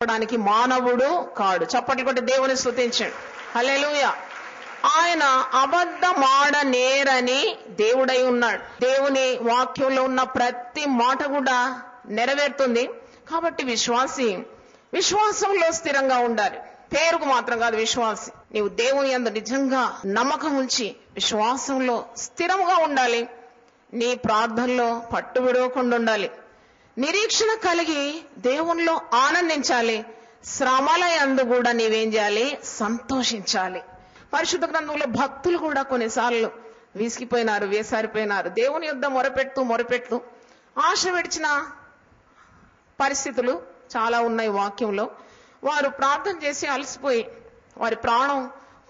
చెప్పడానికి మానవుడు కాడు. చప్పట్లు కొట్టి దేవుని స్తుతించండి. హల్లెలూయా. ఆయన అబద్ధమాడనేరని దేవుడై ఉన్నాడు. దేవుని వాక్యంలో ఉన్న ప్రతి మాట కూడా నెరవేరుతుంది. కాబట్టి విశ్వాసంలో స్థిరంగా ఉండాలి. పేరుకు మాత్రం కాదు విశ్వాసి. నీవు దేవుని యందు నిజంగా నమ్మకం ఉంచి విశ్వాసంలో స్థిరంగా ఉండాలి. నీ ప్రార్థనలో పట్టు విడవకుండా ఉండాలి. నిరీక్షణ కలిగి దేవునిలో ఆనందించాలి. శ్రమల యందు కూడా నీవేం చేయాలి? సంతోషించాలి. పరిశుద్ధ గ్రంథంలో భక్తులు కూడా కొన్నిసార్లు విసిగిపోయినారు, వేసారిపోయినారు. దేవుని యొద్ద మొరపెడుతూ ఆశ విడిచిన పరిస్థితులు చాలా ఉన్నాయి వాక్యంలో. వారు ప్రార్థన చేసి అలసిపోయి వారి ప్రాణం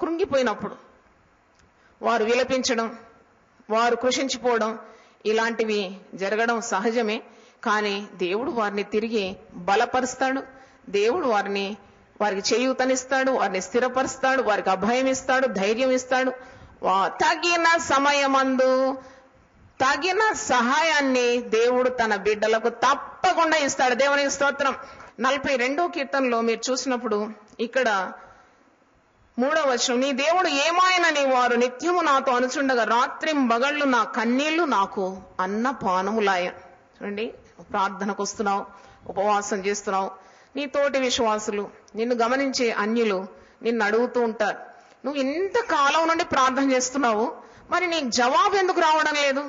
కృంగిపోయినప్పుడు వారు విలపించడం, వారు కృషించిపోవడం, ఇలాంటివి జరగడం సహజమే. కానీ దేవుడు వారిని తిరిగి బలపరుస్తాడు. దేవుడు వారికి చేయూతనిస్తాడు, వారిని స్థిరపరుస్తాడు, వారికి అభయం ఇస్తాడు, ధైర్యం ఇస్తాడు. తగిన సమయమందు తగిన సహాయాన్ని దేవుడు తన బిడ్డలకు తప్పకుండా ఇస్తాడు. దేవునికి స్తోత్రం. 42వ కీర్తనలో మీరు చూసినప్పుడు ఇక్కడ 3వ వచనం, నీ దేవుడు ఏమాయనని వారు నిత్యము నాతో అనుచుండగా రాత్రింబగళ్ళు నా కన్నీళ్లు నాకు అన్న పానములాయ. చూడండి, ప్రార్థనకు వస్తున్నావు, ఉపవాసం చేస్తున్నావు. నీ తోటి విశ్వాసులు, నిన్ను గమనించే అన్యులు నిన్ను అడుగుతూ ఉంటారు, నువ్వు ఇంత కాలం నుండి ప్రార్థన చేస్తున్నావు, మరి నీకు జవాబు ఎందుకు రావడం లేదు?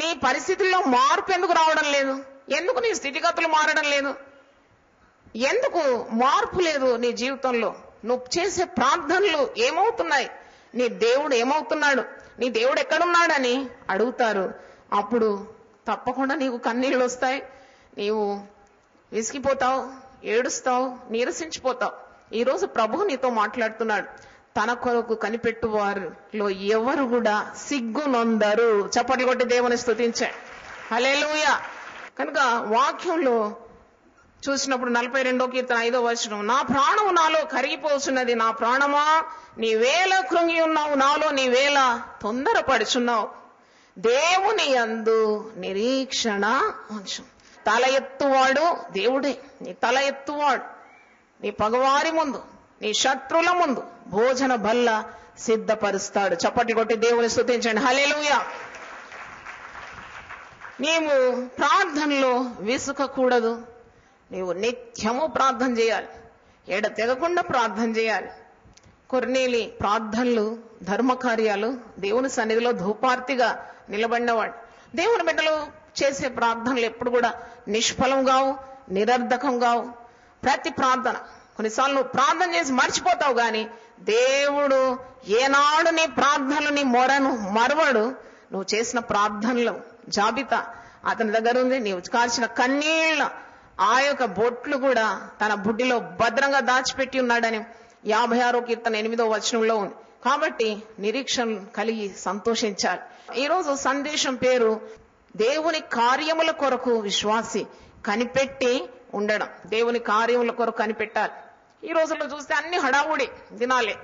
నీ పరిస్థితుల్లో మార్పు ఎందుకు రావడం లేదు? ఎందుకు నీ స్థితిగతులు మారడం లేదు? ఎందుకు మార్పు లేదు నీ జీవితంలో? నువ్వు చేసే ప్రార్థనలు ఏమవుతున్నాయి? నీ దేవుడు ఏమవుతున్నాడు? నీ దేవుడు ఎక్కడున్నాడని అడుగుతారు. అప్పుడు తప్పకుండా నీకు కన్నీళ్ళు వస్తాయి, నీవు విసిగిపోతావు, ఏడుస్తావు, నీరసించిపోతావు. ఈరోజు ప్రభువు నీతో మాట్లాడుతున్నాడు. తన కొరకు కనిపెట్టు వారిలో ఎవరు కూడా సిగ్గునొందరు. చప్పట్లు కొట్టి దేవుని స్తుతించండి. హల్లెలూయా. కనుక వాక్యంలో చూసినప్పుడు 42వ కీర్తన 5వ వచనం, నా ప్రాణము నాలో కరిగిపోతున్నది, నా ప్రాణమా నీవేళ కృంగి ఉన్నావు, నాలో నీవేళ తొందరపడుచున్నావు. దేవుని యందు నిరీక్షణ ఉంచు. తల ఎత్తువాడు దేవుడే. నీ తల ఎత్తువాడు నీ పగవారి ముందు, నీ శత్రుల ముందు భోజన బల్ల సిద్ధపరుస్తాడు. చప్పట్లు కొట్టి దేవుని స్తుతించండి. హల్లెలూయా. నీవు ప్రార్థనలో విసుకకూడదు. నీవు నిత్యము ప్రార్థన చేయాలి, ఎడతెగకుండా ప్రార్థన చేయాలి. కొర్నేలి ప్రార్థనలు, ధర్మకార్యాలు, దేవుని సన్నిధిలో ధూపార్తిగా నిలబడినవాడు. దేవుని బిడ్డలు చేసే ప్రార్థనలు ఎప్పుడు కూడా నిష్ఫలం కావు, నిరర్ధకం కావు. ప్రతి ప్రార్థన, కొన్నిసార్లు నువ్వు ప్రార్థన చేసి మర్చిపోతావు, కానీ దేవుడు ఏనాడు నీ ప్రార్థనలు, నీ మొరను మరవడు. నువ్వు చేసిన ప్రార్థనలు జాబితా అతని దగ్గర ఉంది. నీవు కార్చిన కన్నీళ్ళ ఆ యొక్క బొట్లు కూడా తన బుడ్డిలో భద్రంగా దాచిపెట్టి ఉన్నాడని 56వ కీర్తన 8వ వచనంలో ఉంది. కాబట్టి నిరీక్షణ కలిగి సంతోషించాలి. ఈరోజు సందేశం పేరు దేవుని కార్యముల కొరకు విశ్వాసి కనిపెట్టి ఉండడం. దేవుని కార్యముల కొరకు కనిపెట్టాలి. ఈ రోజుల్లో చూస్తే అన్ని హడావుడి దినాలే.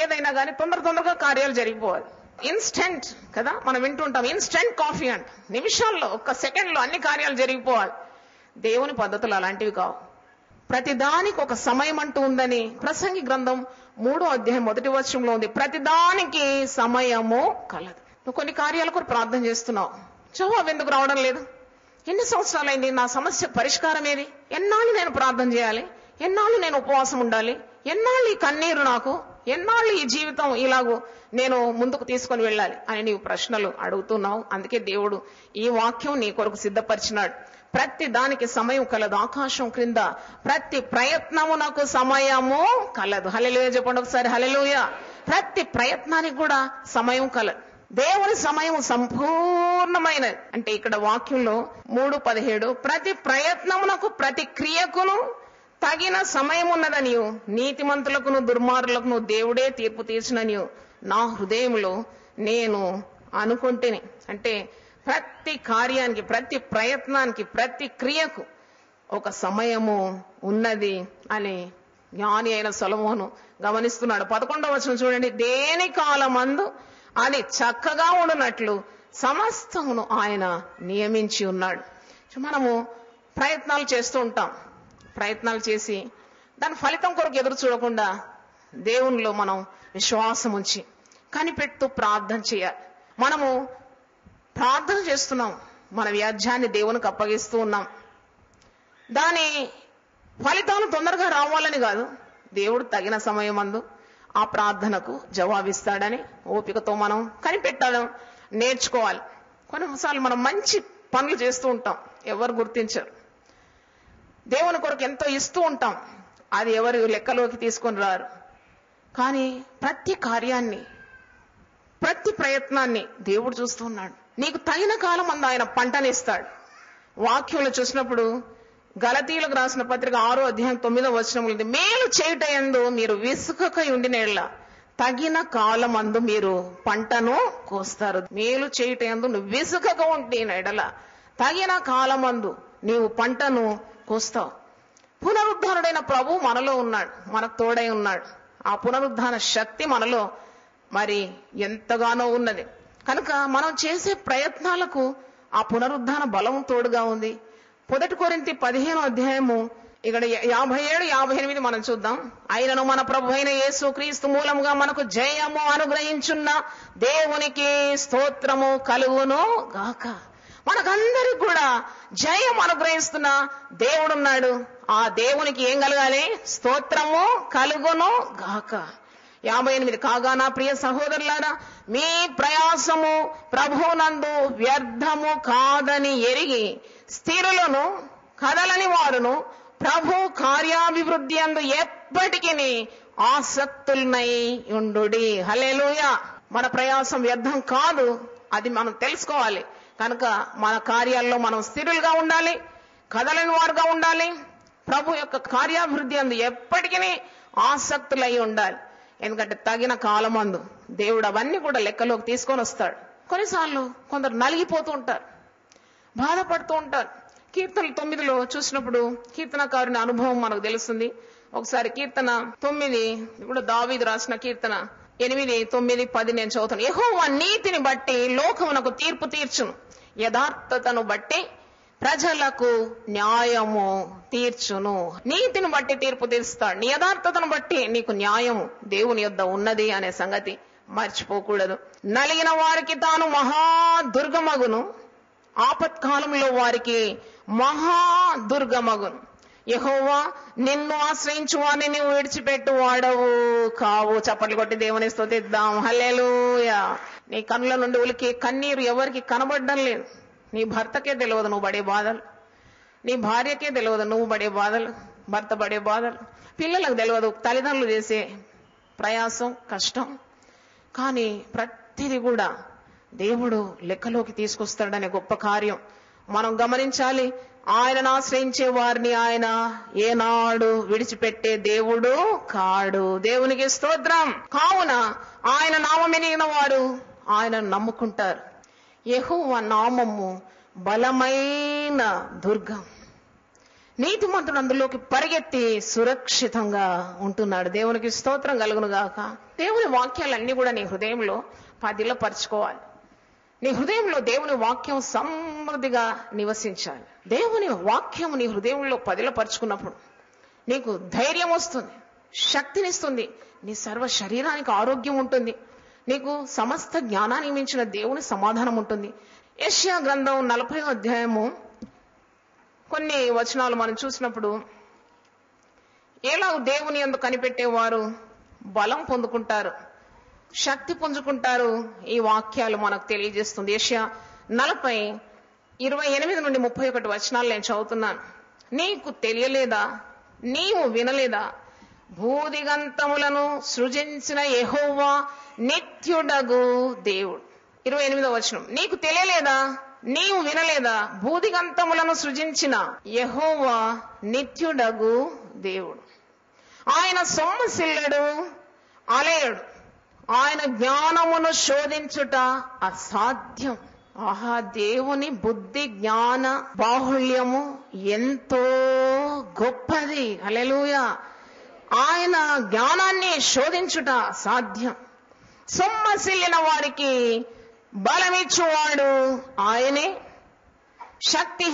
ఏదైనా కానీ తొందరగా కార్యాలు జరిగిపోవాలి. ఇన్స్టెంట్ కదా, మనం వింటుంటాం, ఇన్స్టెంట్ కాఫీ అంట. నిమిషాల్లో, ఒక్క సెకండ్ లో అన్ని కార్యాలు జరిగిపోవాలి. దేవుని పద్ధతులు అలాంటివి కావు. ప్రతిదానికి ఒక సమయం అంటూ ఉందని ప్రసంగి గ్రంథం 3వ అధ్యాయం 1వ వచనంలో ఉంది. ప్రతిదానికి సమయము కలదు. నువ్వు కొన్ని కార్యాల కొరకు ప్రార్థన చేస్తున్నావు, జవాబు ఎందుకు రావడం లేదు? ఎన్ని సంవత్సరాలైంది? నా సమస్య పరిష్కారం ఏది? ఎన్నాళ్ళు నేను ప్రార్థన చేయాలి? ఎన్నాళ్ళు నేను ఉపవాసం ఉండాలి? ఎన్నాళ్ళు ఈ కన్నీరు నాకు? ఎన్నాళ్ళు ఈ జీవితం ఇలాగూ నేను ముందుకు తీసుకొని వెళ్ళాలి అని నీవు ప్రశ్నలు అడుగుతున్నావు. అందుకే దేవుడు ఈ వాక్యం నీ కొరకు సిద్ధపరిచినాడు. ప్రతి దానికి సమయం కలదు. ఆకాశం క్రింద ప్రతి ప్రయత్నమునకు సమయము కలదు. హల్లెలూయా చెప్పండి ఒకసారి. హల్లెలూయా. ప్రతి ప్రయత్నానికి కూడా సమయం కలదు. దేవుని సమయం సంపూర్ణమైనది. అంటే ఇక్కడ వాక్యంలో 3:17, ప్రతి ప్రయత్నమునకు ప్రతి క్రియకును తగిన సమయం ఉన్నదనియు, నీతిమంతులకును దుర్మార్గులకును దేవుడే తీర్పు తీర్చుననియు నా హృదయంలో నేను అనుకుంటేనే. అంటే ప్రతి కార్యానికి, ప్రతి ప్రయత్నానికి, ప్రతి క్రియకు ఒక సమయము ఉన్నది అని జ్ఞాని అయిన సొలొమోను గమనిస్తున్నాడు. 11వ వచనం చూడండి, దేని కాలమందు అది చక్కగా ఉండునట్లు సమస్తమును ఆయన నియమించి ఉన్నాడు. మనము ప్రయత్నాలు చేస్తూ ఉంటాం. ప్రయత్నాలు చేసి దాని ఫలితం కొరకు ఎదురు చూడకుండా దేవునిలో మనం విశ్వాసం ఉంచి కనిపెడుతూ ప్రార్థన చేయాలి. మనము ప్రార్థన చేస్తున్నాం, మన వ్యాజ్యాన్ని దేవునికి అప్పగిస్తూ ఉన్నాం. దాని ఫలితాలు తొందరగా రావాలని కాదు, దేవుడు తగిన సమయమందు ఆ ప్రార్థనకు జవాబిస్తాడని ఓపికతో మనం కనిపెట్టడం నేర్చుకోవాలి. కొన్నిసార్లు మనం మంచి పనులు చేస్తూ ఉంటాం, ఎవరు గుర్తించరు. దేవుని కొరకు ఎంతో ఇస్తూ ఉంటాం, అది ఎవరు లెక్కలోకి తీసుకొని రారు. కానీ ప్రతి కార్యాన్ని, ప్రతి ప్రయత్నాన్ని దేవుడు చూస్తూ ఉన్నాడు. నీకు తగిన కాలం అందు ఆయన పంటనిస్తాడు. వాక్యంలో చూసినప్పుడు గలతీయులకు రాసిన పత్రిక 6వ అధ్యాయం 9వ వచనములు, మేలు చేయుటయందు మీరు విసుకక ఉండిన యెడల తగిన కాలమందు మీరు పంటను కోస్తారు. మేలు చేయుటయందు నువ్వు విసుకక ఉండిన యెడల తగిన కాలమందు నీవు పంటను కోస్తావు. పునరుద్ధారుడైన ప్రభు మనలో ఉన్నాడు, మనకు తోడై ఉన్నాడు. ఆ పునరుద్ధాన శక్తి మనలో మరి ఎంతగానో ఉన్నది. కనుక మనం చేసే ప్రయత్నాలకు ఆ పునరుద్ధాన బలం తోడుగా ఉంది. 1 కొరింథీ 15వ అధ్యాయము ఇక్కడ 57, 58 మనం చూద్దాం. ఆయనను మన ప్రభు అయిన యేసు క్రీస్తు మూలముగా మనకు జయము అనుగ్రహించున్న దేవునికి స్తోత్రము కలుగును గాక. మనకందరికి కూడా జయం అనుగ్రహిస్తున్న దేవుడున్నాడు. ఆ దేవునికి ఏం కలగాలి? స్తోత్రము కలుగును గాక. 58 కాగా నా ప్రియ సహోదరులారా, మీ ప్రయాసము ప్రభువునందు వ్యర్థము కాదని ఎరిగి స్థిరులను కదలని వారును ప్రభు కార్యాభివృద్ధి అందు ఎప్పటికీ ఆసక్తులనై ఉండుడి. హల్లెలూయా. మన ప్రయాసం వ్యర్థం కాదు, అది మనం తెలుసుకోవాలి. కనుక మన కార్యాల్లో మనం స్థిరులుగా ఉండాలి, కదలని వారుగా ఉండాలి. ప్రభు యొక్క కార్యాభివృద్ధి అందు ఎప్పటికీ ఆసక్తులై ఉండాలి. ఎందుకంటే తగిన కాలమందు దేవుడు అవన్నీ కూడా లెక్కలోకి తీసుకొని వస్తాడు. కొన్నిసార్లు కొందరు నలిగిపోతూ ఉంటారు, బాధపడుతూ ఉంటారు. కీర్తన 9లో చూసినప్పుడు కీర్తనకారుని అనుభవం మనకు తెలుస్తుంది. ఒకసారి కీర్తన 9 ఇప్పుడు దావీదు రాసిన కీర్తన 8, 9, 10 నేను చదువుతాను. యెహోవా నీతిని బట్టి లోకమునకు తీర్పు తీర్చును, యథార్థతను బట్టి ప్రజలకు న్యాయము తీర్చును. నీతిని బట్టి తీర్పు తీరుస్తాడు, నీ యథార్థతను బట్టి నీకు న్యాయము దేవుని యొద్ద ఉన్నది అనే సంగతి మర్చిపోకూడదు. నలిగిన వారికి తాను మహాదుర్గమగును, ఆపత్కాలంలో వారికి మహాదుర్గమగును. యెహోవా నిన్ను ఆశ్రయించు వారిని నువ్వు విడిచిపెట్టు వాడవు కావు. చప్పట్లు కొట్టి దేవుని స్తుతిద్దాం. హల్లెలూయా. నీ కన్నుల నుండి ఉలికి కన్నీరు ఎవరికి కనబడడం లేదు. నీ భర్తకే తెలియదు నువ్వు పడే బాధలు, నీ భార్యకే తెలియదు నువ్వు పడే బాధలు, భర్త పడే బాధలు, పిల్లలకు తెలియదు తల్లిదండ్రులు చేసే ప్రయాసం, కష్టం. కానీ ప్రతిదీ కూడా దేవుడు లెక్కలోకి తీసుకొస్తాడనే గొప్ప కార్యం మనం గమనించాలి. ఆయనను ఆశ్రయించే వారిని ఆయన ఏనాడు విడిచిపెట్టే దేవుడు కాడు. దేవునికి స్తోత్రం. కావున ఆయన నామమెరిగిన వారు ఆయనను నమ్ముకుంటారు. యెహోవా నామము బలమైన దుర్గం, నీతిమంతుడు అందులోకి పరిగెత్తి సురక్షితంగా ఉంటున్నాడు. దేవునికి స్తోత్రం కలుగును గాక. దేవుని వాక్యాలన్నీ కూడా నీ హృదయంలో పదిలపరచుకోవాలి. నీ హృదయంలో దేవుని వాక్యం సమృద్ధిగా నివసించాలి. దేవుని వాక్యం నీ హృదయంలో పదిలపరుచుకున్నప్పుడు నీకు ధైర్యం వస్తుంది, శక్తినిస్తుంది, నీ సర్వ శరీరానికి ఆరోగ్యం ఉంటుంది, నీకు సమస్త జ్ఞానాన్ని మించిన దేవుని సమాధానం ఉంటుంది. యెషయా గ్రంథం 40వ అధ్యాయము కొన్ని వచనాలు మనం చూసినప్పుడు ఎలా దేవుని యందు కనిపెట్టేవారు బలం పొందుకుంటారు, శక్తి పుంజుకుంటారు, ఈ వాక్యాలు మనకు తెలియజేస్తుంది. యెషయా 40, 28 నుండి 31 వచనాలు నేను చదువుతున్నాను. నీకు తెలియలేదా, నీవు వినలేదా, భూదిగంతములను సృజించిన యెహోవా నిత్యుడగు దేవుడు. 28వ వచనం, నీకు తెలియలేదా, నీవు వినలేదా, భూదిగంతములను సృజించిన యెహోవా నిత్యుడగు దేవుడు. ఆయన సొమ్మసిల్లడు, అలయడు, ఆయన జ్ఞానమును శోధించుట అసాధ్యం. ఆహా, దేవుని బుద్ధి జ్ఞాన బాహుళ్యము ఎంతో గొప్పది. హల్లెలూయా. ఆయన జ్ఞానాన్ని శోధించుట సాధ్యం. సొమ్మసిల్లిన వారికి బలమిచ్చువాడు ఆయనే, శక్తి